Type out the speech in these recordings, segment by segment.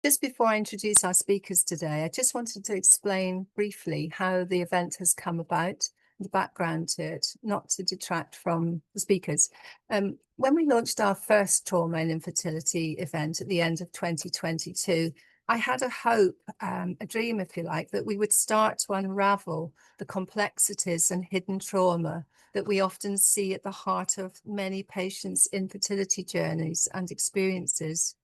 Just before I introduce our speakers today, I just wanted to explain briefly how the event has come about, the background to it, not to detract from the speakers. When we launched our first trauma and infertility event at the end of 2022, I had a hope, a dream, if you like, that we would start to unravel the complexities and hidden trauma that we often see at the heart of many patients' infertility journeys and experiences.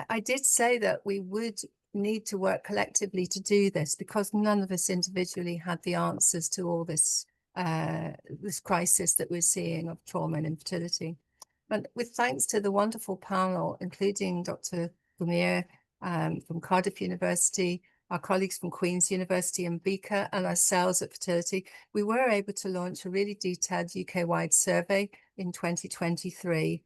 I did say that we would need to work collectively to do this because none of us individually had the answers to all this this crisis that we're seeing of trauma and infertility. And with thanks to the wonderful panel, including Dr. Gameiro from Cardiff University, our colleagues from Queen's University and Beaker, and ourselves at Fertility, we were able to launch a really detailed UK-wide survey in 2023,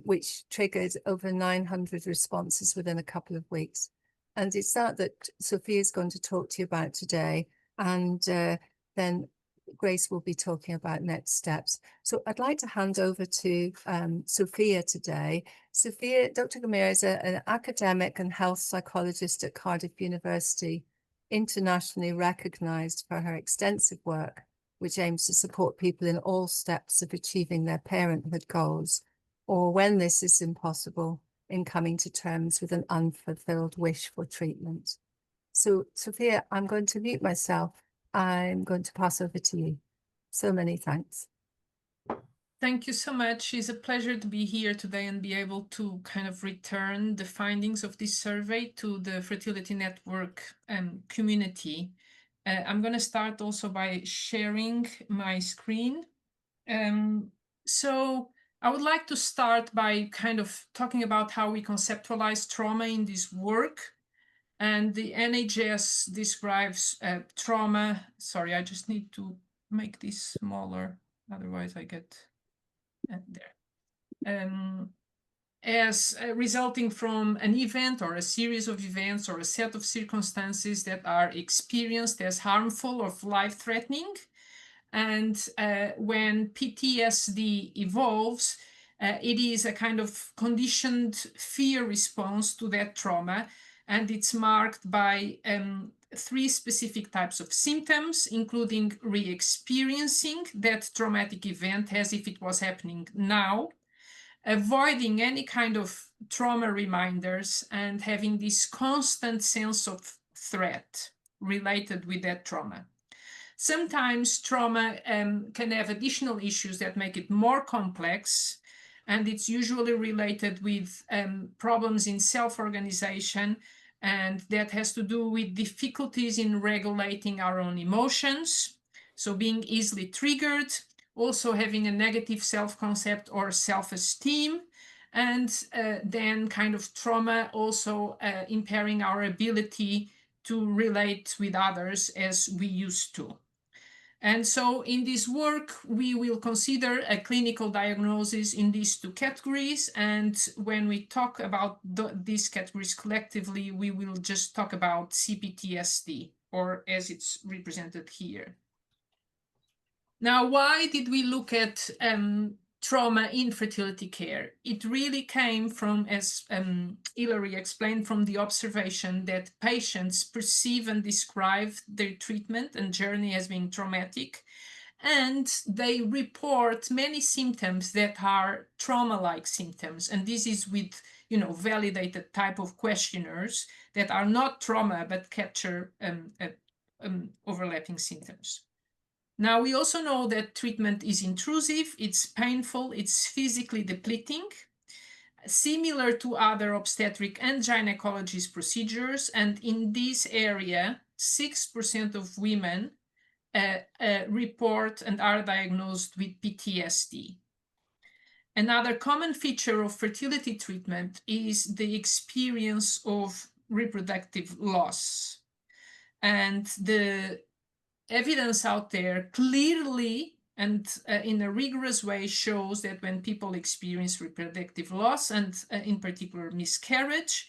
which triggered over 900 responses within a couple of weeks. And it's that Sofia is going to talk to you about today. And then Grace will be talking about next steps. So I'd like to hand over to Sofia today. Sofia, Dr. Gameiro is an academic and health psychologist at Cardiff University, internationally recognized for her extensive work, which aims to support people in all steps of achieving their parenthood goals, or when this is impossible, in coming to terms with an unfulfilled wish for treatment. So, Sofia, I'm going to mute myself. I'm going to pass over to you. So many thanks. Thank you so much. It's a pleasure to be here today and be able to kind of return the findings of this survey to the Fertility Network community. I'm going to start also by sharing my screen. So I would like to start by kind of talking about how we conceptualize trauma in this work. And the NHS describes trauma. Sorry, I just need to make this smaller, otherwise I get there. As resulting from an event or a series of events or a set of circumstances that are experienced as harmful or life-threatening. And when PTSD evolves, it is a kind of conditioned fear response to that trauma. And it's marked by three specific types of symptoms, including re-experiencing that traumatic event as if it was happening now, avoiding any kind of trauma reminders, and having this constant sense of threat related with that trauma. Sometimes trauma can have additional issues that make it more complex, and it's usually related with problems in self-organization, and that has to do with difficulties in regulating our own emotions, so being easily triggered, also having a negative self-concept or self-esteem, and then kind of trauma also impairing our ability to relate with others as we used to. And so in this work, we will consider a clinical diagnosis in these two categories. And when we talk about these categories collectively, we will just talk about CPTSD, or as it's represented here. Now, why did we look at trauma in fertility care? It really came from, as Hilary explained, from the observation that patients perceive and describe their treatment and journey as being traumatic, and they report many symptoms that are trauma-like symptoms. And this is with, validated type of questionnaires that are not trauma, but capture overlapping symptoms. Now, we also know that treatment is intrusive, it's painful, it's physically depleting, similar to other obstetric and gynecologist procedures. And in this area, 6% of women report and are diagnosed with PTSD. Another common feature of fertility treatment is the experience of reproductive loss. And the evidence out there clearly and in a rigorous way shows that when people experience reproductive loss and in particular miscarriage,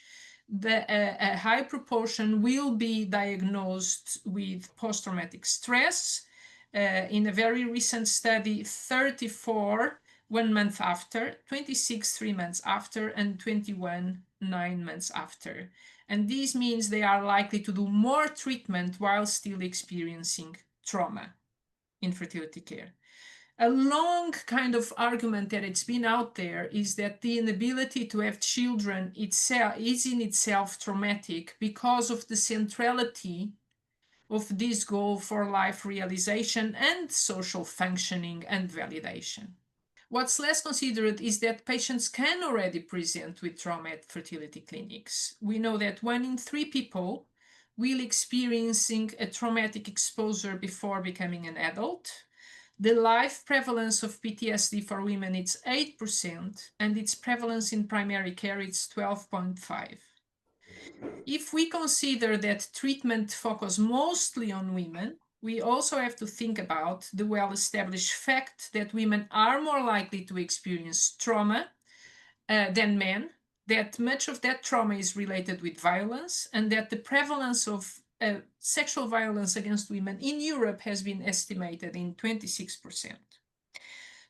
a high proportion will be diagnosed with post-traumatic stress. In a very recent study, 34 1 month after, 26 3 months after, and 21 9 months after. And this means they are likely to do more treatment while still experiencing trauma in fertility care. A long kind of argument that it's been out there is that the inability to have children itself is in itself traumatic because of the centrality of this goal for life realization and social functioning and validation. What's less considered is that patients can already present with trauma at fertility clinics. We know that 1 in 3 people will experiencing a traumatic exposure before becoming an adult. The life prevalence of PTSD for women is 8%, and its prevalence in primary care is 12.5. If we consider that treatment focus mostly on women, we also have to think about the well-established fact that women are more likely to experience trauma than men, that much of that trauma is related with violence, and that the prevalence of sexual violence against women in Europe has been estimated in 26%.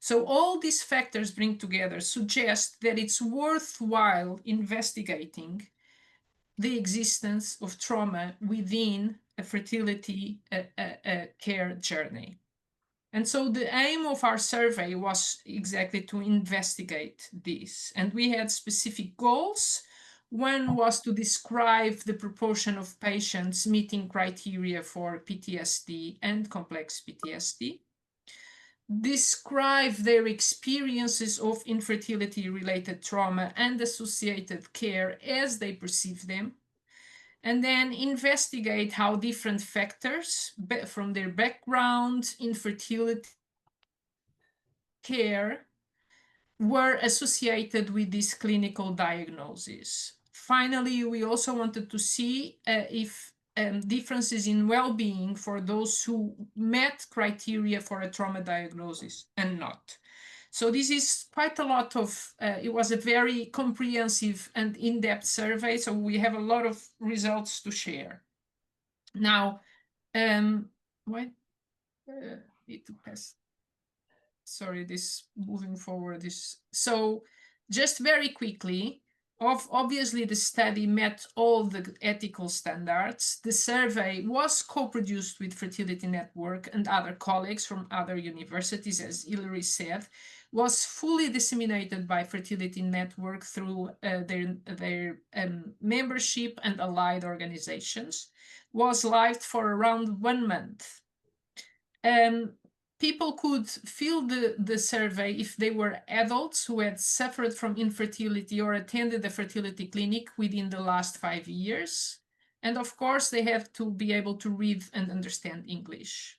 So all these factors bring together suggest that it's worthwhile investigating the existence of trauma within a fertility care journey. And so the aim of our survey was exactly to investigate this. And we had specific goals. One was to describe the proportion of patients meeting criteria for PTSD and complex PTSD, describe their experiences of infertility-related trauma and associated care as they perceive them, and then investigate how different factors from their background, infertility care, were associated with this clinical diagnosis. Finally, we also wanted to see if differences in well-being for those who met criteria for a trauma diagnosis and not. So this is quite a lot of, it was a very comprehensive and in-depth survey, so we have a lot of results to share. Now, what? Need to pass. Sorry, this moving forward is, so just very quickly, obviously the study met all the ethical standards. The survey was co-produced with Fertility Network and other colleagues from other universities, as Hilary said, was fully disseminated by Fertility Network through their membership and allied organizations, was lived for around 1 month. People could fill the survey if they were adults who had suffered from infertility or attended a fertility clinic within the last 5 years. And of course, they have to be able to read and understand English.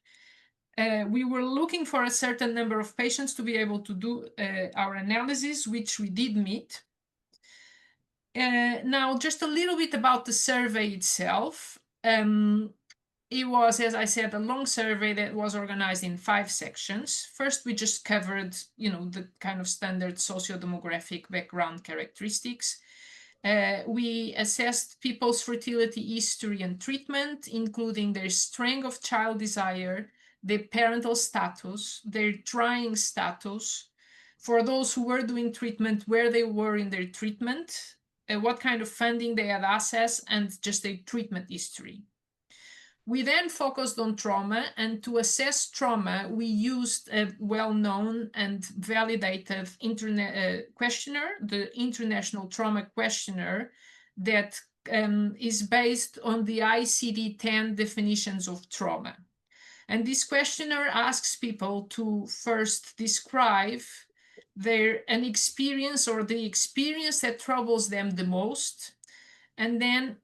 We were looking for a certain number of patients to be able to do our analysis, which we did meet. Now, just a little bit about the survey itself. It was, as I said, a long survey that was organized in 5 sections. First, we just covered, the kind of standard socio-demographic background characteristics. We assessed people's fertility history and treatment, including their strength of child desire, their parental status, their trying status, for those who were doing treatment, where they were in their treatment, what kind of funding they had access, and just their treatment history. We then focused on trauma, and to assess trauma, we used a well-known and validated questionnaire, the International Trauma Questionnaire, that is based on the ICD-10 definitions of trauma. And this questionnaire asks people to first describe an experience or the experience that troubles them the most, and then,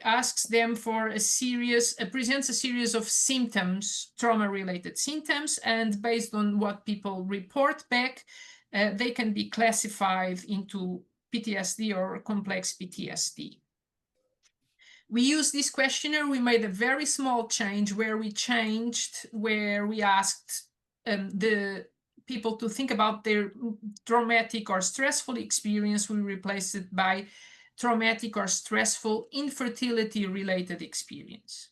asks them for presents a series of symptoms, trauma-related symptoms, and based on what people report back, they can be classified into PTSD or complex PTSD. We used this questionnaire. We made a very small change where we asked the people to think about their traumatic or stressful experience. We replaced it by traumatic or stressful infertility-related experience.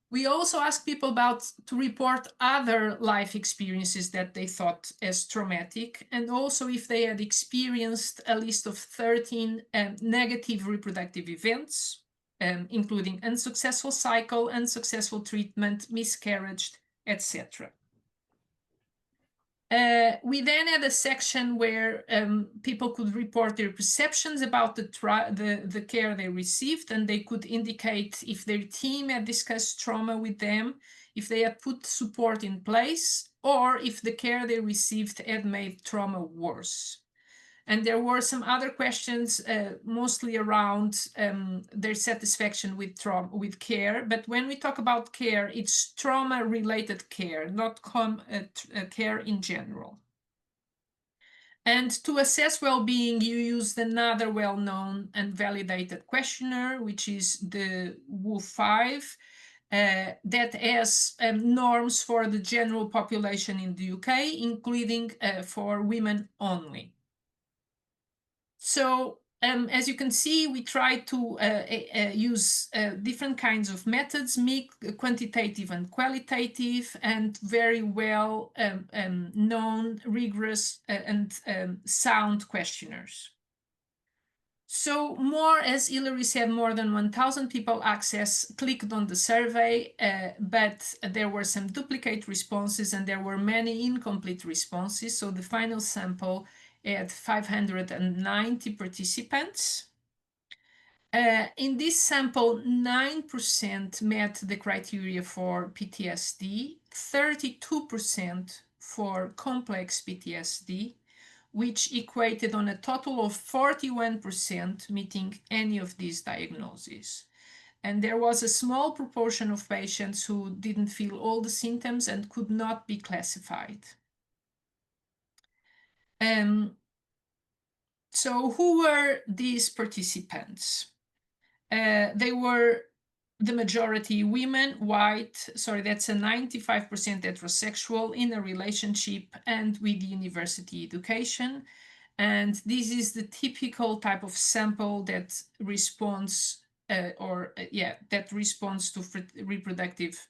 We also asked people to report other life experiences that they thought as traumatic, and also if they had experienced a list of 13 negative reproductive events, including unsuccessful cycle, unsuccessful treatment, miscarriage, etc. We then had a section where people could report their perceptions about the care they received, and they could indicate if their team had discussed trauma with them, if they had put support in place, or if the care they received had made trauma worse. And there were some other questions, mostly around their satisfaction with care. But when we talk about care, it's trauma-related care, not care in general. And to assess well-being, you used another well-known and validated questionnaire, which is the WO5, that has norms for the general population in the UK, including for women only. So as you can see, we try to use different kinds of methods, quantitative and qualitative, and very well known, rigorous and sound questionnaires. So more, as Hilary said, more than 1,000 people clicked on the survey, but there were some duplicate responses and there were many incomplete responses. So the final sample had 590 participants. In this sample, 9% met the criteria for PTSD, 32% for complex PTSD, which equated on a total of 41% meeting any of these diagnoses. And there was a small proportion of patients who didn't feel all the symptoms and could not be classified. So who were these participants? They were the majority women, white, sorry, that's a 95% heterosexual in a relationship and with university education. And this is the typical type of sample that responds that responds to reproductive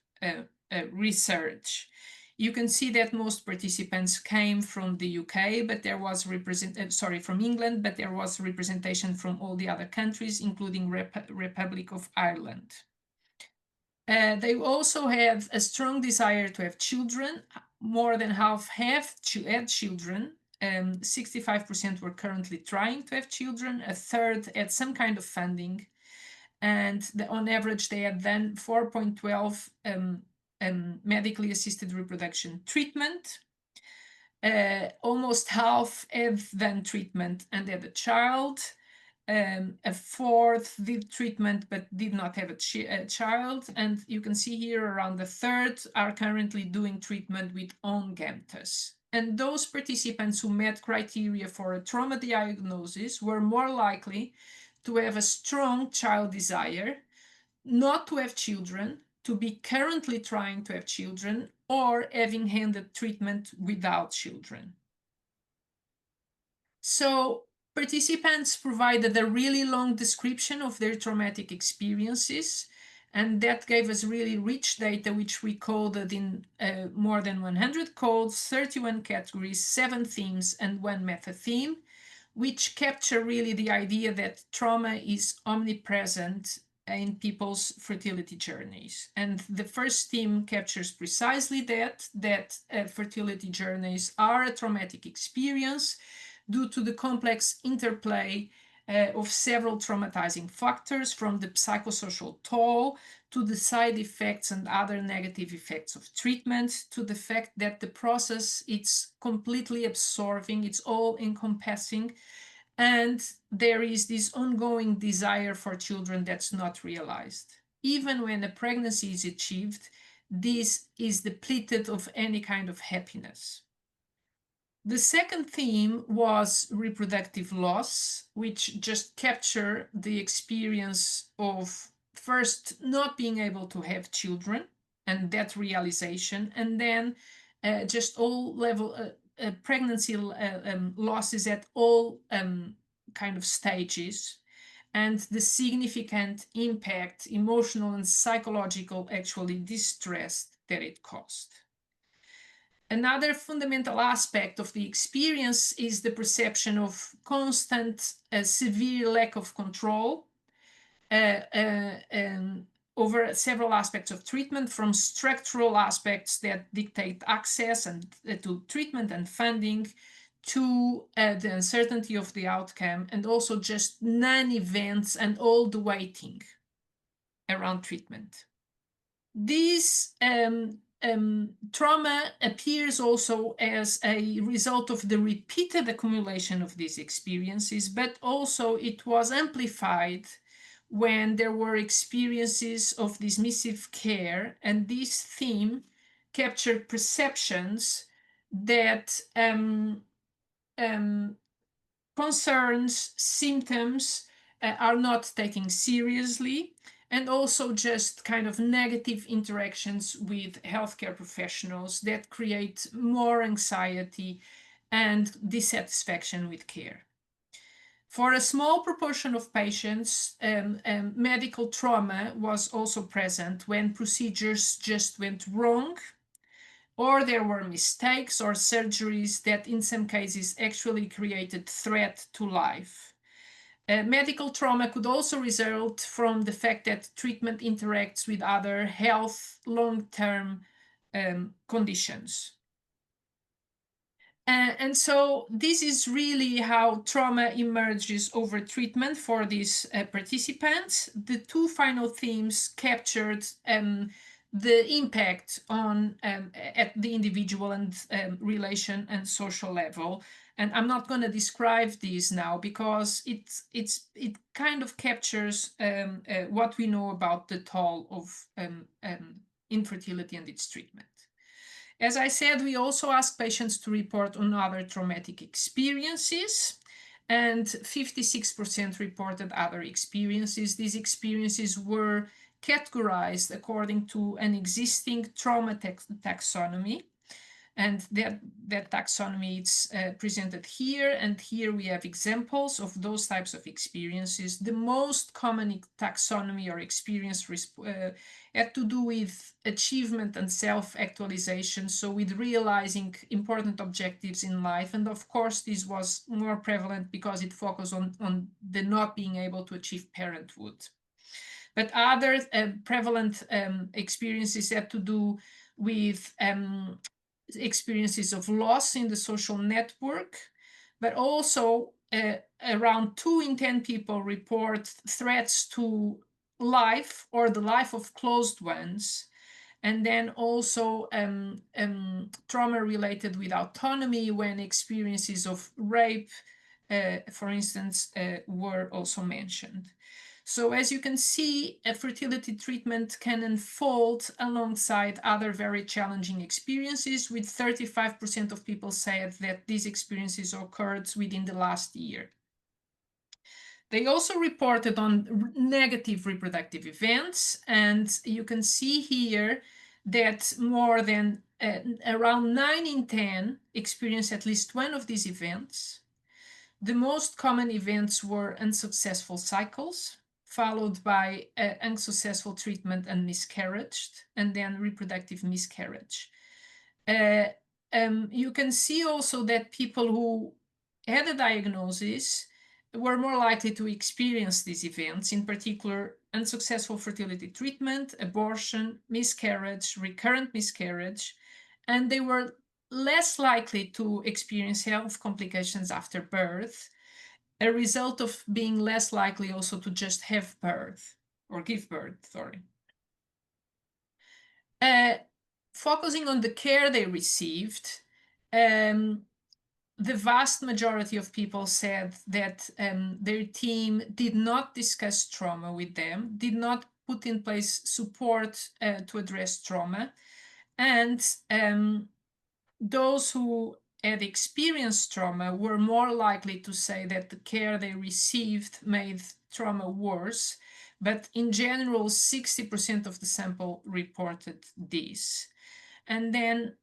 research. You can see that most participants came from the UK, but there was from England, but there was representation from all the other countries, including Republic of Ireland. They also have a strong desire to have children. More than half have had children. 65% were currently trying to have children. A third had some kind of funding. And on average, they had then 4.12 medically assisted reproduction treatment. Almost half had then treatment and had a child. A fourth did treatment but did not have a child. And you can see here around a third are currently doing treatment with own gametes. And those participants who met criteria for a trauma diagnosis were more likely to have a strong child desire, not to have children, to be currently trying to have children, or having handed treatment without children. So participants provided a really long description of their traumatic experiences, and that gave us really rich data, which we coded in more than 100 codes, 31 categories, 7 themes, and 1 meta theme, which capture really the idea that trauma is omnipresent in people's fertility journeys. And the first theme captures precisely that fertility journeys are a traumatic experience due to the complex interplay of several traumatizing factors, from the psychosocial toll to the side effects and other negative effects of treatment, to the fact that the process, it's completely absorbing, it's all encompassing, and there is this ongoing desire for children that's not realized. Even when a pregnancy is achieved, this is depleted of any kind of happiness. The second theme was reproductive loss, which just captured the experience of first not being able to have children and that realization, and then just all level pregnancy losses at all kind of stages, and the significant impact, emotional and psychological, actually distress that it caused. Another fundamental aspect of the experience is the perception of constant, severe lack of control, over several aspects of treatment, from structural aspects that dictate access and to treatment and funding, to the uncertainty of the outcome, and also just non-events and all the waiting around treatment. This trauma appears also as a result of the repeated accumulation of these experiences, but also it was amplified when there were experiences of dismissive care, and this theme captured perceptions that concerns, symptoms are not taken seriously, and also just kind of negative interactions with healthcare professionals that create more anxiety and dissatisfaction with care. For a small proportion of patients, medical trauma was also present when procedures just went wrong, or there were mistakes or surgeries that in some cases actually created threat to life. Medical trauma could also result from the fact that treatment interacts with other health long-term conditions. And so this is really how trauma emerges over treatment for these participants. The two final themes captured the impact on at the individual and relation and social level. And I'm not going to describe these now because it kind of captures what we know about the toll of infertility and its treatment. As I said, we also ask patients to report on other traumatic experiences, and 56% reported other experiences. These experiences were categorized according to an existing trauma taxonomy, and that taxonomy is presented here, and here we have examples of those types of experiences. The most common taxonomy or experience had to do with achievement and self-actualization, so with realizing important objectives in life, and of course this was more prevalent because it focused on the not being able to achieve parenthood. But other prevalent experiences had to do with experiences of loss in the social network, but also around 2 in 10 people report threats to life or the life of closed ones, and then also trauma related with autonomy, when experiences of rape, for instance, were also mentioned. So as you can see, a fertility treatment can unfold alongside other very challenging experiences, with 35% of people said that these experiences occurred within the last year. They also reported on negative reproductive events, and you can see here that more than around 9 in 10 experienced at least one of these events. The most common events were unsuccessful cycles, followed by unsuccessful treatment and miscarriage, and then reproductive miscarriage. You can see also that people who had a diagnosis were more likely to experience these events, in particular unsuccessful fertility treatment, abortion, miscarriage, recurrent miscarriage, and they were less likely to experience health complications after birth, a result of being less likely also to just have birth or give birth, sorry. Focusing on the care they received, the vast majority of people said that their team did not discuss trauma with them, did not put in place support to address trauma, and those who had experienced trauma were more likely to say that the care they received made trauma worse, but in general 60% of the sample reported this. And then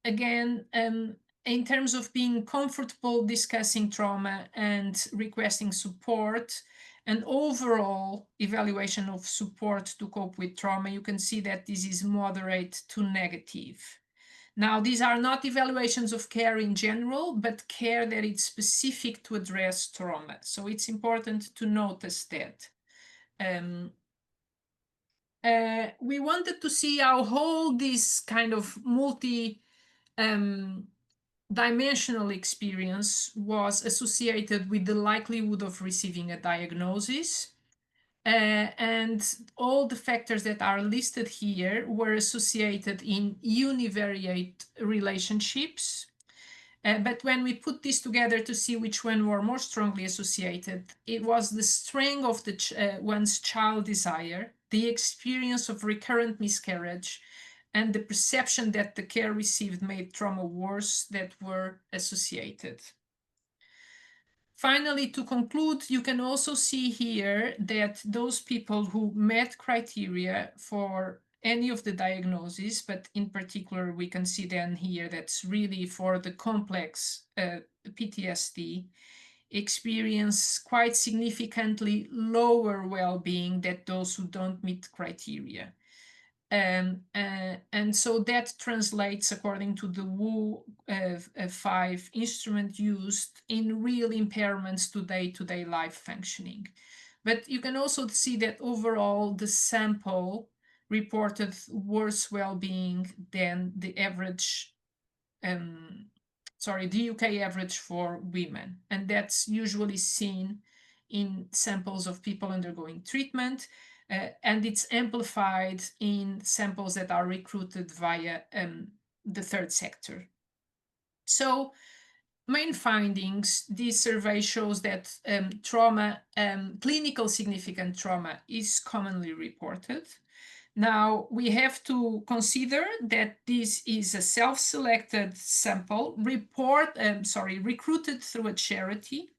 again, in terms of being comfortable discussing trauma and requesting support and overall evaluation of support to cope with trauma, you can see that this is moderate to negative. Now, these are not evaluations of care in general, but care that is specific to address trauma. So it's important to notice that. we wanted to see how whole this kind of dimensional experience was associated with the likelihood of receiving a diagnosis. And all the factors that are listed here were associated in univariate relationships. But when we put this together to see which one were more strongly associated, it was the strength of one's child desire, the experience of recurrent miscarriage, and the perception that the care received made trauma worse that were associated. Finally, to conclude, you can also see here that those people who met criteria for any of the diagnoses, but in particular, we can see then here that's really for the complex PTSD, experience quite significantly lower well-being than those who don't meet criteria. And so that translates, according to the WHO-5 instrument used, in real impairments to day-to-day life functioning. But you can also see that overall the sample reported worse well-being than the average, the UK average for women. And that's usually seen in samples of people undergoing treatment. And it's amplified in samples that are recruited via the third sector. So, main findings, this survey shows that trauma, clinical significant trauma is commonly reported. Now, we have to consider that this is a self-selected sample recruited through a charity.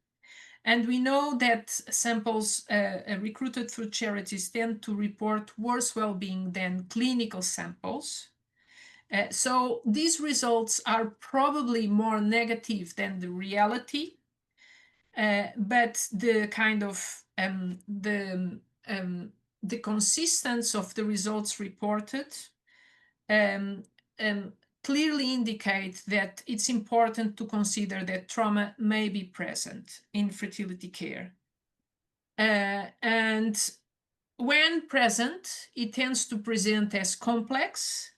And we know that samples recruited through charities tend to report worse well-being than clinical samples. So these results are probably more negative than the reality, but the kind of the consistency of the results reported clearly indicate that it's important to consider that trauma may be present in fertility care. And when present, it tends to present as complex,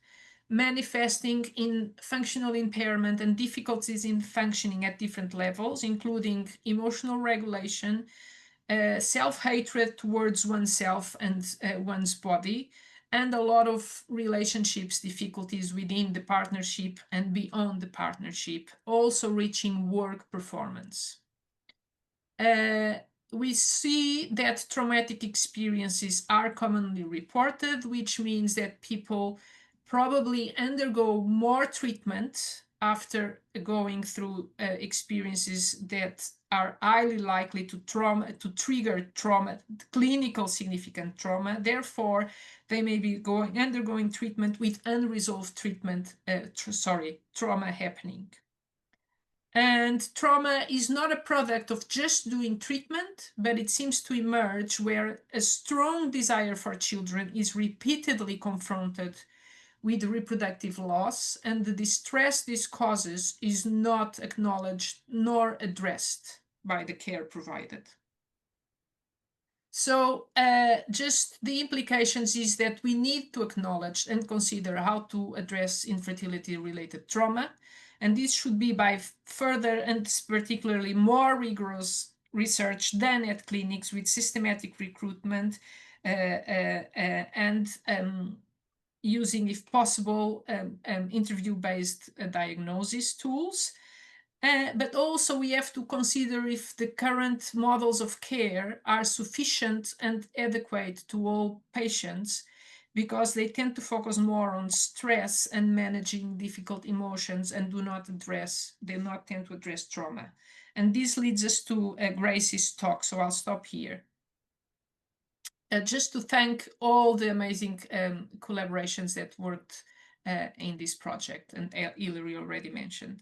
manifesting in functional impairment and difficulties in functioning at different levels, including emotional regulation, self-hatred towards oneself and one's body, and a lot of relationships difficulties within the partnership and beyond the partnership, also reaching work performance. We see that traumatic experiences are commonly reported, which means that people probably undergo more treatment after going through experiences that are highly likely to trigger trauma, clinical significant trauma. Therefore, they may be undergoing treatment with unresolved trauma happening. And trauma is not a product of just doing treatment, but it seems to emerge where a strong desire for children is repeatedly confronted with reproductive loss, and the distress this causes is not acknowledged nor addressed by the care provided. So just the implications is that we need to acknowledge and consider how to address infertility-related trauma, and this should be by further and particularly more rigorous research done at clinics with systematic recruitment and using, if possible, interview-based diagnosis tools. But also we have to consider if the current models of care are sufficient and adequate to all patients, because they tend to focus more on stress and managing difficult emotions and do not tend to address trauma. And this leads us to Grace's talk, so I'll stop here. Just to thank all the amazing collaborations that worked in this project, and Hilary already mentioned.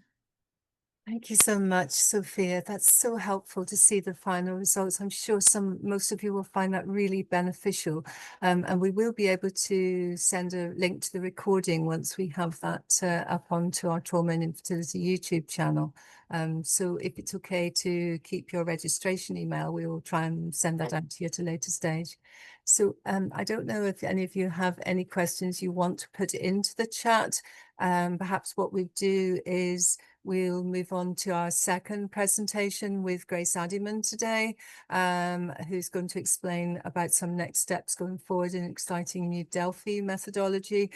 Thank you so much, Sophia. That's so helpful to see the final results. I'm sure most of you will find that really beneficial. And we will be able to send a link to the recording once we have that up onto our Trauma and Infertility YouTube channel. So if it's okay to keep your registration email, we will try and send that out to you at a later stage. So I don't know if any of you have any questions you want to put into the chat. Perhaps what we do is we'll move on to our second presentation with Grace Addyman today, who's going to explain about some next steps going forward in exciting new Delphi methodology.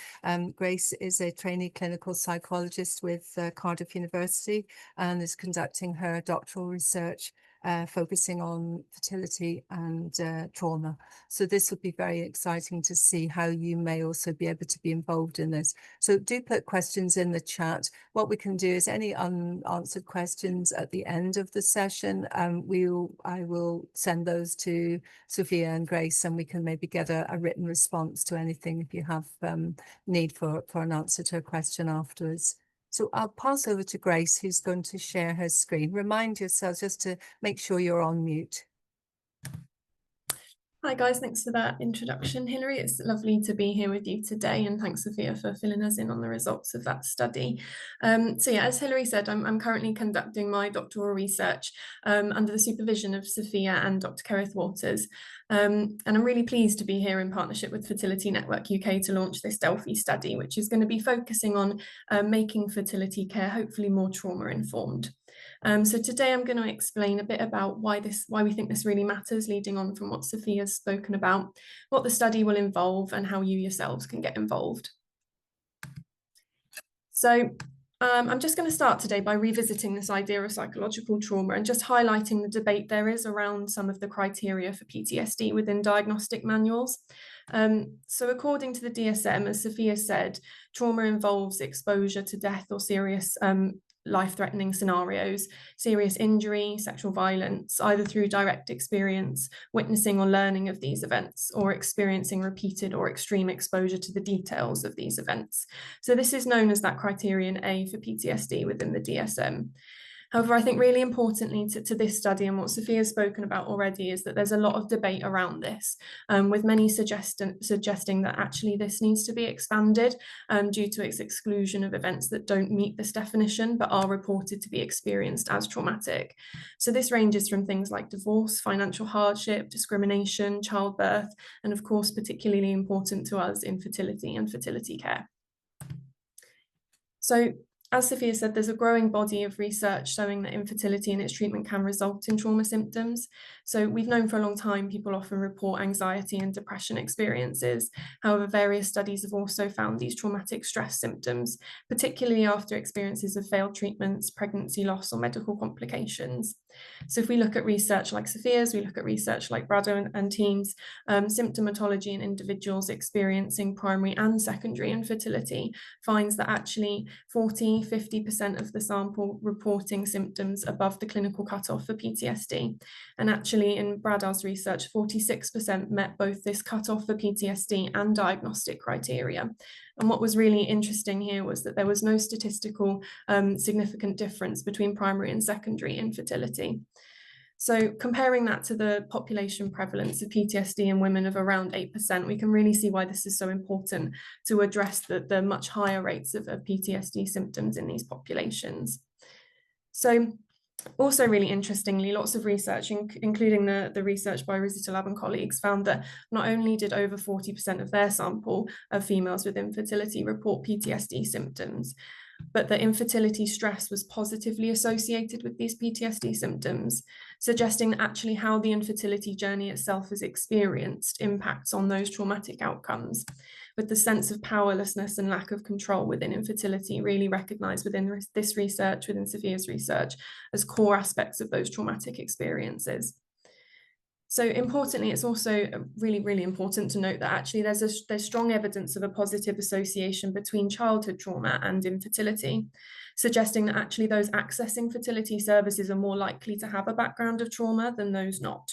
Grace is a trainee clinical psychologist with Cardiff University and is conducting her doctoral research focusing on fertility and trauma. So this will be very exciting to see how you may also be able to be involved in this. So do put questions in the chat. What we can do is any unanswered questions at the end of the session, I will send those to Sofia and Grace, and we can maybe get a written response to anything if you have need for an answer to a question afterwards. So I'll pass over to Grace, who's going to share her screen. Remind yourselves just to make sure you're on mute. Hi guys, thanks for that introduction, Hilary. It's lovely to be here with you today, and thanks, Sophia, for filling us in on the results of that study. So yeah, as Hilary said, I'm currently conducting my doctoral research under the supervision of Sofia and Dr. Kerith Waters. And I'm really pleased to be here in partnership with Fertility Network UK to launch this Delphi study, which is going to be focusing on making fertility care hopefully more trauma-informed. So today I'm going to explain a bit about why we think this really matters, leading on from what Sophia's spoken about, what the study will involve, and how you yourselves can get involved. So I'm just going to start today by revisiting this idea of psychological trauma and just highlighting the debate there is around some of the criteria for PTSD within diagnostic manuals. So according to the DSM, as Sophia said, trauma involves exposure to death or serious life-threatening scenarios, serious injury, sexual violence, either through direct experience, witnessing or learning of these events, or experiencing repeated or extreme exposure to the details of these events. So this is known as that criterion A for PTSD within the DSM. However, I think really importantly to this study and what Sophia has spoken about already is that there's a lot of debate around this, with many suggesting that actually this needs to be expanded due to its exclusion of events that don't meet this definition but are reported to be experienced as traumatic. So this ranges from things like divorce, financial hardship, discrimination, childbirth, and of course, particularly important to us, infertility and fertility care. So, as Sophia said, there's a growing body of research showing that infertility and its treatment can result in trauma symptoms. So we've known for a long time people often report anxiety and depression experiences. However, various studies have also found these traumatic stress symptoms, particularly after experiences of failed treatments, pregnancy loss, or medical complications. So if we look at research like Sophia's, we look at research like Brado and teams, symptomatology in individuals experiencing primary and secondary infertility finds that actually 50% of the sample reporting symptoms above the clinical cutoff for PTSD. And actually in Bradau's research, 46% met both this cutoff for PTSD and diagnostic criteria. And what was really interesting here was that there was no statistical significant difference between primary and secondary infertility. So comparing that to the population prevalence of PTSD in women of around 8%, we can really see why this is so important to address the much higher rates of PTSD symptoms in these populations. So also really interestingly, lots of research, including the research by Rosita Lab and colleagues, found that not only did over 40% of their sample of females with infertility report PTSD symptoms, but that infertility stress was positively associated with these PTSD symptoms, suggesting that actually how the infertility journey itself is experienced impacts on those traumatic outcomes, with the sense of powerlessness and lack of control within infertility really recognised within this research, within Sophia's research, as core aspects of those traumatic experiences. So importantly, it's also really, really important to note that actually there's strong evidence of a positive association between childhood trauma and infertility, suggesting that actually those accessing fertility services are more likely to have a background of trauma than those not.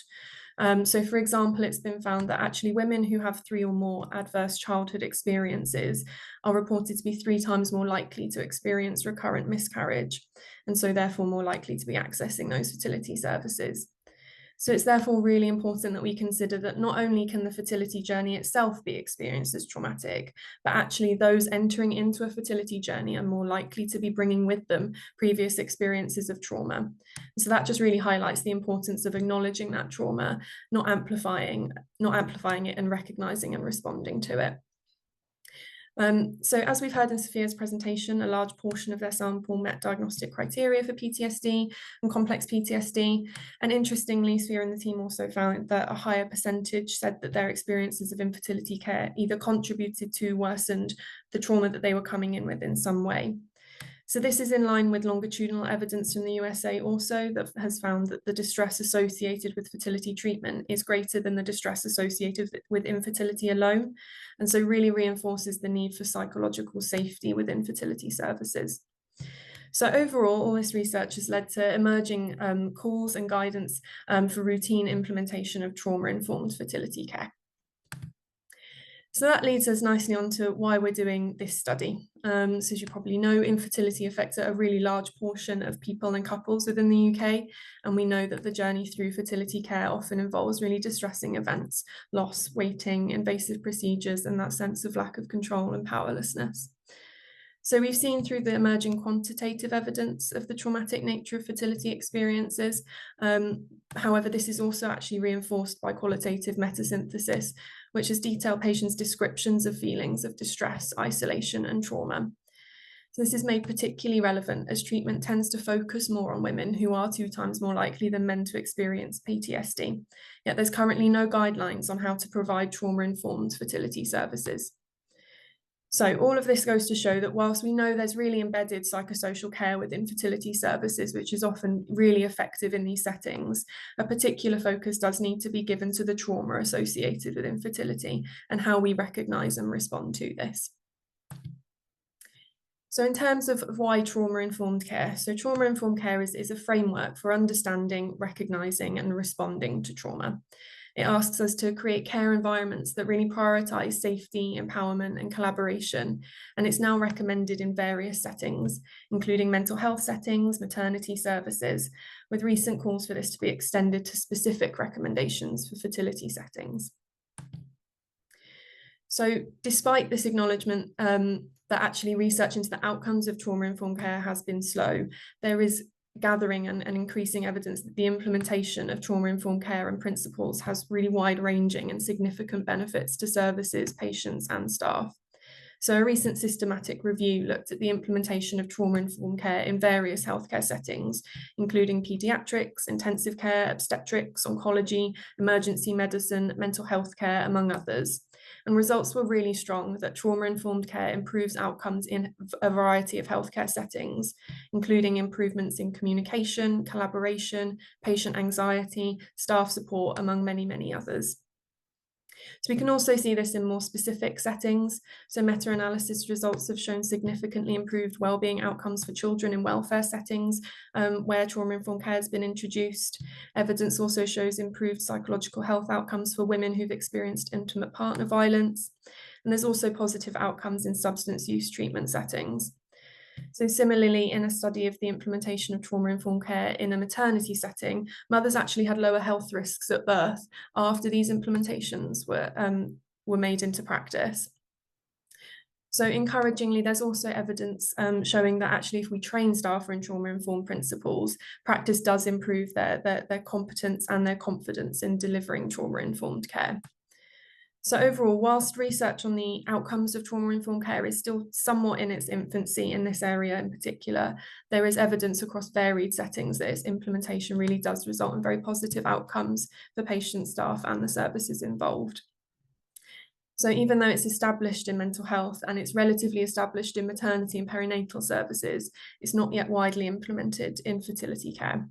So for example, it's been found that actually women who have 3 or more adverse childhood experiences are reported to be 3 times more likely to experience recurrent miscarriage, and so therefore more likely to be accessing those fertility services. So it's therefore really important that we consider that not only can the fertility journey itself be experienced as traumatic, but actually those entering into a fertility journey are more likely to be bringing with them previous experiences of trauma. And so that just really highlights the importance of acknowledging that trauma, not amplifying it, and recognizing and responding to it. So as we've heard in Sofia's presentation, a large portion of their sample met diagnostic criteria for PTSD and complex PTSD. And interestingly, Sofia and the team also found that a higher percentage said that their experiences of infertility care either contributed to, worsened the trauma that they were coming in with in some way. So this is in line with longitudinal evidence from the USA also that has found that the distress associated with fertility treatment is greater than the distress associated with infertility alone, and so really reinforces the need for psychological safety within fertility services. So overall, all this research has led to emerging calls and guidance for routine implementation of trauma-informed fertility care. So that leads us nicely on to why we're doing this study. So as you probably know, infertility affects a really large portion of people and couples within the UK, and we know that the journey through fertility care often involves really distressing events, loss, waiting, invasive procedures, and that sense of lack of control and powerlessness. So we've seen through the emerging quantitative evidence of the traumatic nature of fertility experiences. However, this is also actually reinforced by qualitative metasynthesis, which has detailed patients' descriptions of feelings of distress, isolation, and trauma. So this is made particularly relevant as treatment tends to focus more on women who are 2 times more likely than men to experience PTSD. Yet there's currently no guidelines on how to provide trauma-informed fertility services. So all of this goes to show that whilst we know there's really embedded psychosocial care within fertility services, which is often really effective in these settings, a particular focus does need to be given to the trauma associated with infertility and how we recognise and respond to this. So in terms of why trauma-informed care, so trauma-informed care is a framework for understanding, recognising and responding to trauma. It asks us to create care environments that really prioritise safety, empowerment and collaboration, and it's now recommended in various settings, including mental health settings, maternity services, with recent calls for this to be extended to specific recommendations for fertility settings. So despite this acknowledgement that actually research into the outcomes of trauma-informed care has been slow, there is gathering and increasing evidence that the implementation of trauma-informed care and principles has really wide-ranging and significant benefits to services, patients and staff. So a recent systematic review looked at the implementation of trauma-informed care in various healthcare settings, including paediatrics, intensive care, obstetrics, oncology, emergency medicine, mental health care, among others. And results were really strong that trauma-informed care improves outcomes in a variety of healthcare settings, including improvements in communication, collaboration, patient anxiety, staff support, among many, many others. So we can also see this in more specific settings. So meta-analysis results have shown significantly improved wellbeing outcomes for children in welfare settings where trauma-informed care has been introduced. Evidence also shows improved psychological health outcomes for women who've experienced intimate partner violence. And there's also positive outcomes in substance use treatment settings. So similarly, in a study of the implementation of trauma-informed care in a maternity setting, mothers actually had lower health risks at birth after these implementations were made into practice. So encouragingly, there's also evidence showing that actually if we train staff in trauma-informed principles, practice does improve their competence and their confidence in delivering trauma-informed care. So overall, whilst research on the outcomes of trauma-informed care is still somewhat in its infancy in this area in particular, there is evidence across varied settings that its implementation really does result in very positive outcomes for patients, staff and the services involved. So even though it's established in mental health and it's relatively established in maternity and perinatal services, it's not yet widely implemented in fertility care.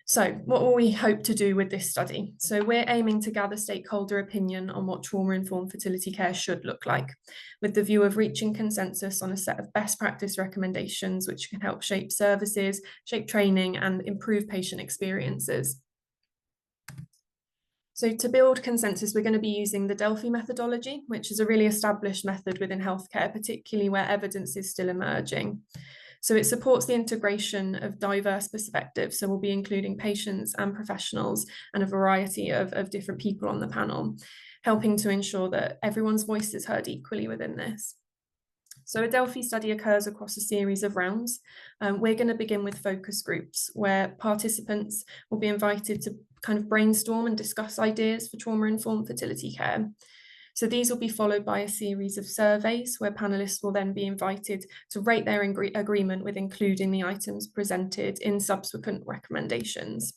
So what will we hope to do with this study? So we're aiming to gather stakeholder opinion on what trauma-informed fertility care should look like, with the view of reaching consensus on a set of best practice recommendations which can help shape services, shape training and improve patient experiences. So to build consensus, we're going to be using the Delphi methodology, which is a really established method within healthcare, particularly where evidence is still emerging. So it supports the integration of diverse perspectives. So we'll be including patients and professionals and a variety of different people on the panel, helping to ensure that everyone's voice is heard equally within this. So a Delphi study occurs across a series of rounds. We're going to begin with focus groups where participants will be invited to kind of brainstorm and discuss ideas for trauma-informed fertility care. So these will be followed by a series of surveys where panelists will then be invited to rate their agreement with including the items presented in subsequent recommendations.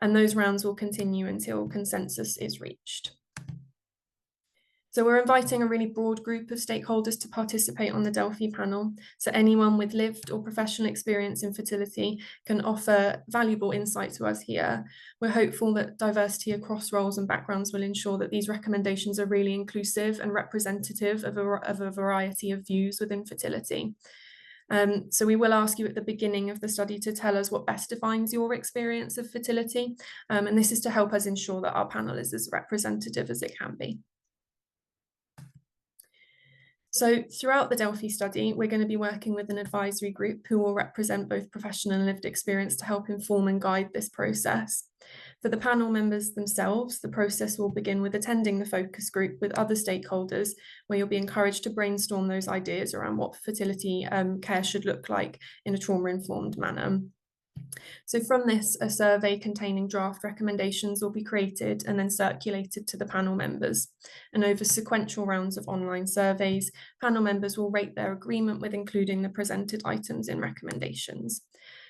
And those rounds will continue until consensus is reached. So we're inviting a really broad group of stakeholders to participate on the Delphi panel. So anyone with lived or professional experience in fertility can offer valuable insight to us here. We're hopeful that diversity across roles and backgrounds will ensure that these recommendations are really inclusive and representative of a variety of views within fertility. So we will ask you at the beginning of the study to tell us what best defines your experience of fertility. And this is to help us ensure that our panel is as representative as it can be. So throughout the Delphi study, we're going to be working with an advisory group who will represent both professional and lived experience to help inform and guide this process. For the panel members themselves, the process will begin with attending the focus group with other stakeholders, where you'll be encouraged to brainstorm those ideas around what fertility care should look like in a trauma-informed manner. So from this, a survey containing draft recommendations will be created and then circulated to the panel members. And over sequential rounds of online surveys, panel members will rate their agreement with including the presented items in recommendations.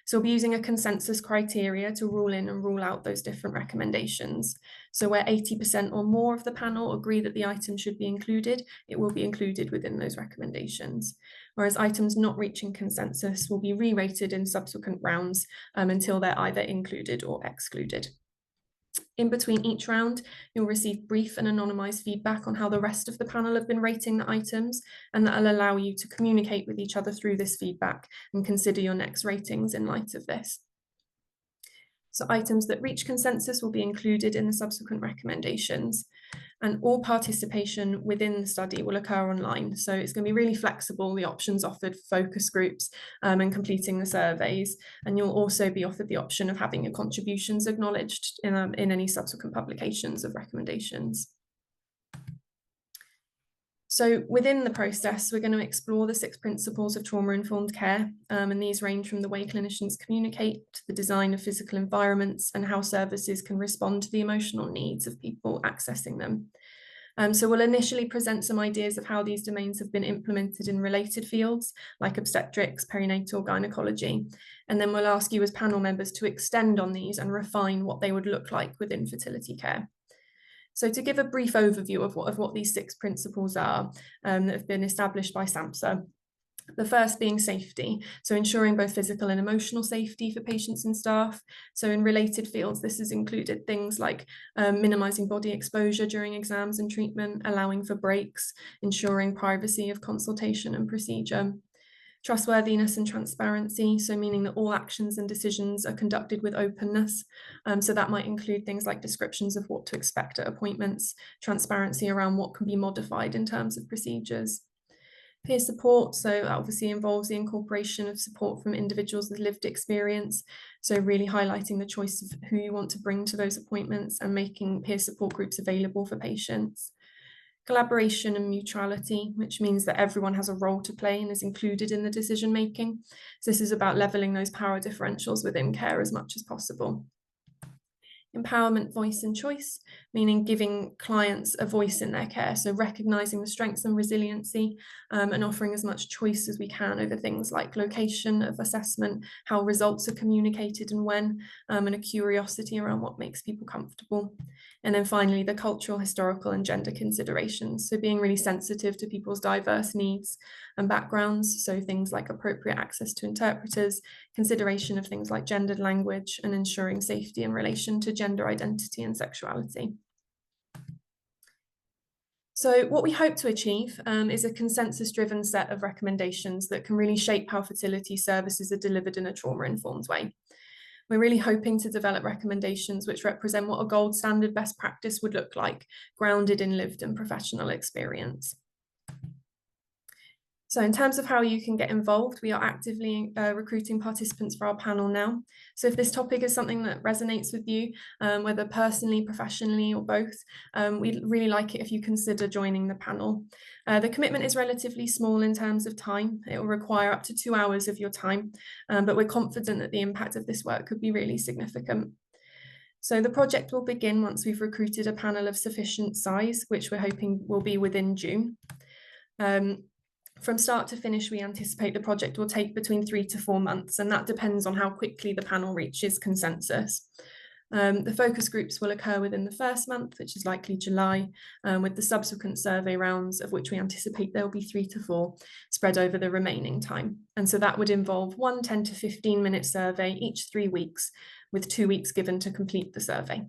So we'll be using a consensus criteria to rule in and rule out those different recommendations. So where 80% or more of the panel agree that the item should be included, it will be included within those recommendations. Whereas items not reaching consensus will be re-rated in subsequent rounds until they're either included or excluded. In between each round, you'll receive brief and anonymised feedback on how the rest of the panel have been rating the items, and that'll allow you to communicate with each other through this feedback and consider your next ratings in light of this. So items that reach consensus will be included in the subsequent recommendations, and all participation within the study will occur online. So it's going to be really flexible, the options offered for focus groups and completing the surveys. And you'll also be offered the option of having your contributions acknowledged in any subsequent publications of recommendations. So within the process, we're going to explore the 6 principles of trauma-informed care, and these range from the way clinicians communicate to the design of physical environments and how services can respond to the emotional needs of people accessing them. So we'll initially present some ideas of how these domains have been implemented in related fields like obstetrics, perinatal gynecology, and then we'll ask you as panel members to extend on these and refine what they would look like within fertility care. So to give a brief overview of what these 6 principles are that have been established by SAMHSA. The first being safety, so ensuring both physical and emotional safety for patients and staff. So in related fields, this has included things like minimising body exposure during exams and treatment, allowing for breaks, ensuring privacy of consultation and procedure. Trustworthiness and transparency, so meaning that all actions and decisions are conducted with openness. So that might include things like descriptions of what to expect at appointments, transparency around what can be modified in terms of procedures. Peer support, so that obviously involves the incorporation of support from individuals with lived experience, so really highlighting the choice of who you want to bring to those appointments and making peer support groups available for patients. Collaboration and mutuality, which means that everyone has a role to play and is included in the decision making. So this is about levelling those power differentials within care as much as possible. Empowerment, voice and choice, meaning giving clients a voice in their care, so recognising the strengths and resiliency and offering as much choice as we can over things like location of assessment, how results are communicated and when, and a curiosity around what makes people comfortable. And then finally, the cultural, historical and gender considerations, so being really sensitive to people's diverse needs and backgrounds, so things like appropriate access to interpreters, consideration of things like gendered language, and ensuring safety in relation to gender identity and sexuality. So what we hope to achieve is a consensus-driven set of recommendations that can really shape how fertility services are delivered in a trauma-informed way. We're really hoping to develop recommendations which represent what a gold standard best practice would look like, grounded in lived and professional experience. So in terms of how you can get involved, we are actively recruiting participants for our panel now. So if this topic is something that resonates with you, whether personally, professionally, or both, we'd really like it if you consider joining the panel. The commitment is relatively small in terms of time. It will require up to 2 hours of your time, but we're confident that the impact of this work could be really significant. So the project will begin once we've recruited a panel of sufficient size, which we're hoping will be within June. From start to finish, we anticipate the project will take between 3 to 4 months, and that depends on how quickly the panel reaches consensus. The focus groups will occur within the first month, which is likely July, with the subsequent survey rounds, of which we anticipate there will be 3 to 4, spread over the remaining time. And so that would involve one 10 to 15-minute survey each 3 weeks, with 2 weeks given to complete the survey.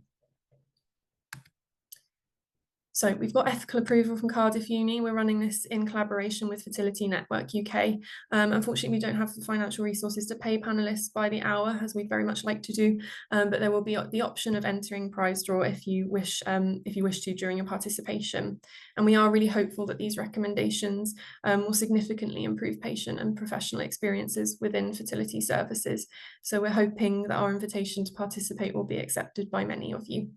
So we've got ethical approval from Cardiff Uni. We're running this in collaboration with Fertility Network UK. Unfortunately, we don't have the financial resources to pay panelists by the hour, as we'd very much like to do, but there will be the option of entering prize draw if you wish to during your participation. And we are really hopeful that these recommendations will significantly improve patient and professional experiences within fertility services. So we're hoping that our invitation to participate will be accepted by many of you.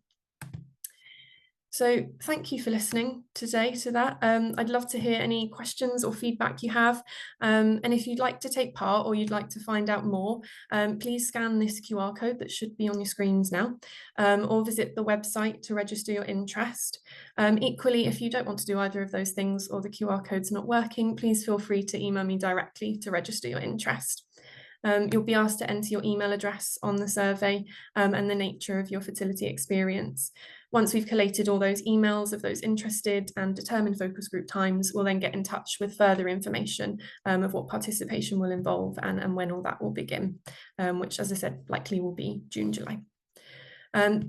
So thank you for listening today to that. I'd love to hear any questions or feedback you have. And if you'd like to take part or you'd like to find out more, please scan this QR code that should be on your screens now, or visit the website to register your interest. Equally, if you don't want to do either of those things or the QR code's not working, please feel free to email me directly to register your interest. You'll be asked to enter your email address on the survey and the nature of your fertility experience. Once we've collated all those emails of those interested and determined focus group times, we'll then get in touch with further information of what participation will involve and when all that will begin, which, as I said, likely will be June, July.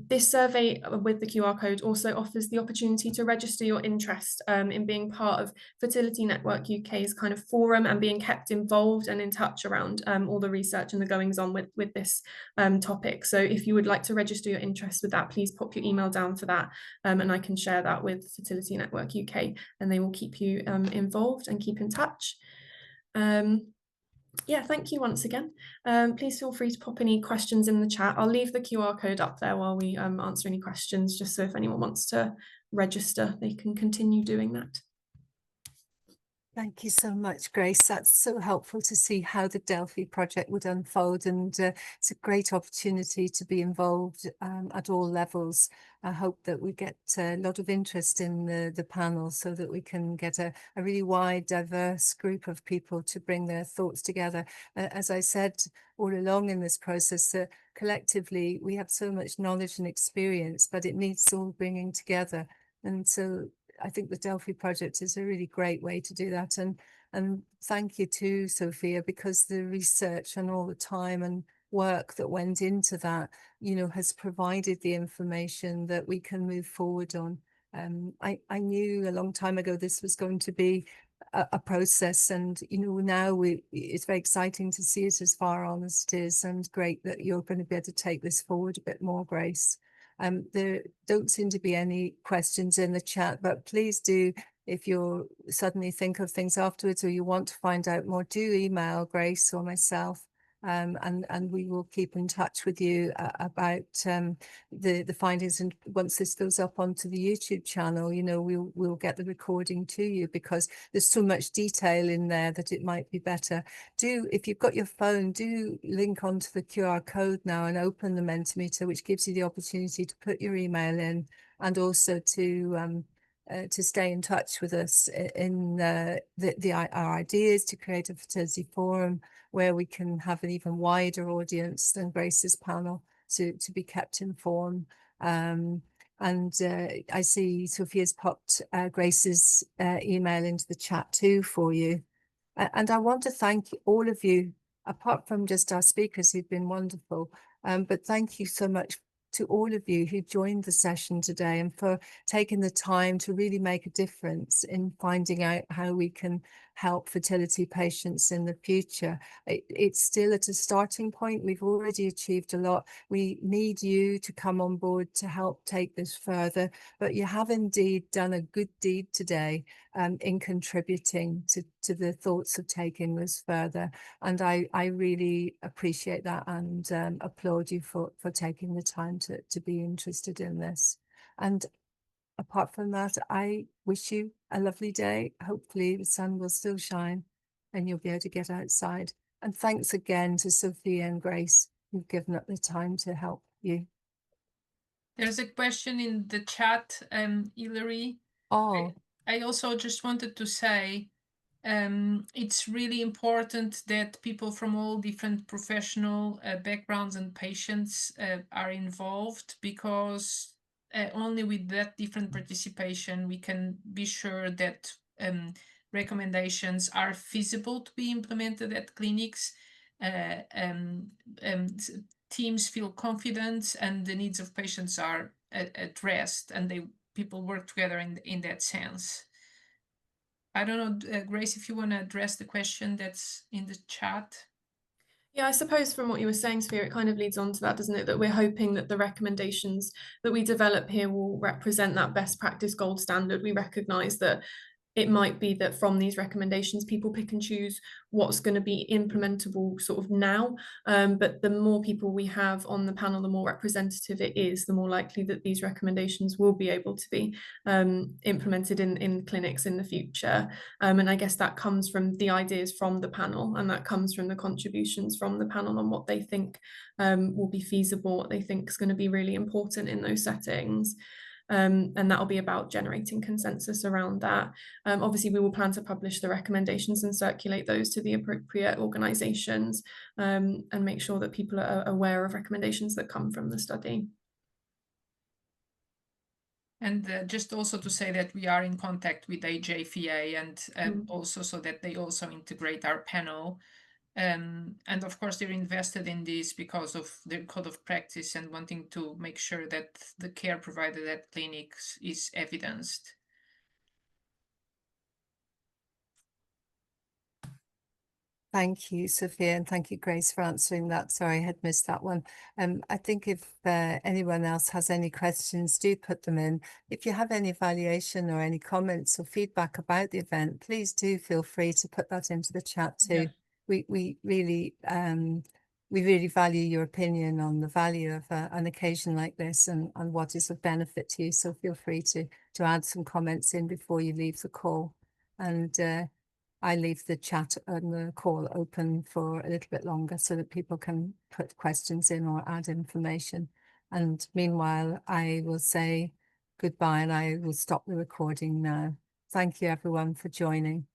This survey with the QR code also offers the opportunity to register your interest in being part of Fertility Network UK's kind of forum and being kept involved and in touch around all the research and the goings on with this topic. So if you would like to register your interest with that, please pop your email down for that, and I can share that with Fertility Network UK, and they will keep you involved and keep in touch. Yeah, thank you once again. Please feel free to pop any questions in the chat. I'll leave the QR code up there while we answer any questions, just so if anyone wants to register, they can continue doing that. Thank you so much, Grace. That's so helpful to see how the Delphi project would unfold, and it's a great opportunity to be involved at all levels. I hope that we get a lot of interest in the panel so that we can get a really wide, diverse group of people to bring their thoughts together. As I said all along in this process, that collectively we have so much knowledge and experience, but it needs all bringing together. And so I think the Delphi project is a really great way to do that. And thank you to Sofia, because the research and all the time and work that went into that, has provided the information that we can move forward on. I knew a long time ago this was going to be a process, and now it's very exciting to see it as far on as it is, and great that you're going to be able to take this forward a bit more, Grace. There don't seem to be any questions in the chat, but please do, if you suddenly think of things afterwards or you want to find out more, do email Grace or myself, and we will keep in touch with you about the findings. And once this goes up onto the YouTube channel, we'll get the recording to you, because there's so much detail in there that it might be better. If you've got your phone, do link onto the QR code now and open the Mentimeter, which gives you the opportunity to put your email in, and also to stay in touch with us in our ideas to create a fertility forum where we can have an even wider audience than Grace's panel to be kept informed. And I see Sofia's popped Grace's email into the chat too for you. And I want to thank all of you, apart from just our speakers who've been wonderful, but thank you so much to all of you who joined the session today, and for taking the time to really make a difference in finding out how we can help fertility patients in the future. It's still at a starting point. We've already achieved a lot. We need you to come on board to help take this further, but you have indeed done a good deed today in contributing to the thoughts of taking this further. And I really appreciate that and applaud you for taking the time to be interested in this. And apart from that, I wish you a lovely day. Hopefully the sun will still shine and you'll be able to get outside. And thanks again to Sophia and Grace who've given up the time to help you. There's a question in the chat, Hilary. Oh, I also just wanted to say it's really important that people from all different professional backgrounds and patients are involved, because only with that different participation we can be sure that recommendations are feasible to be implemented at clinics. Teams feel confident and the needs of patients are addressed, and people work together in that sense. I don't know, Grace, if you want to address the question that's in the chat. Yeah, I suppose from what you were saying, Sofia, it kind of leads on to that, doesn't it? That we're hoping that the recommendations that we develop here will represent that best practice gold standard. We recognise that it might be that from these recommendations, people pick and choose what's going to be implementable sort of now. But the more people we have on the panel, the more representative it is, the more likely that these recommendations will be able to be implemented in clinics in the future. And I guess that comes from the ideas from the panel, and that comes from the contributions from the panel on what they think will be feasible, what they think is going to be really important in those settings. And that'll be about generating consensus around that. Obviously, we will plan to publish the recommendations and circulate those to the appropriate organisations, and make sure that people are aware of recommendations that come from the study. And just also to say that we are in contact with AJFEA and also so that they also integrate our panel. And of course, they're invested in this because of their code of practice and wanting to make sure that the care provided at clinics is evidenced. thank you, Sophia, and thank you, Grace, for answering that. Sorry, I had missed that one. I think if anyone else has any questions, do put them in. If you have any evaluation or any comments or feedback about the event, please do feel free to put that into the chat too. Yeah. We really value your opinion on the value of an occasion like this and what is of benefit to you. So feel free to add some comments in before you leave the call. And I leave the chat and the call open for a little bit longer so that people can put questions in or add information. And meanwhile, I will say goodbye and I will stop the recording now. Thank you everyone for joining.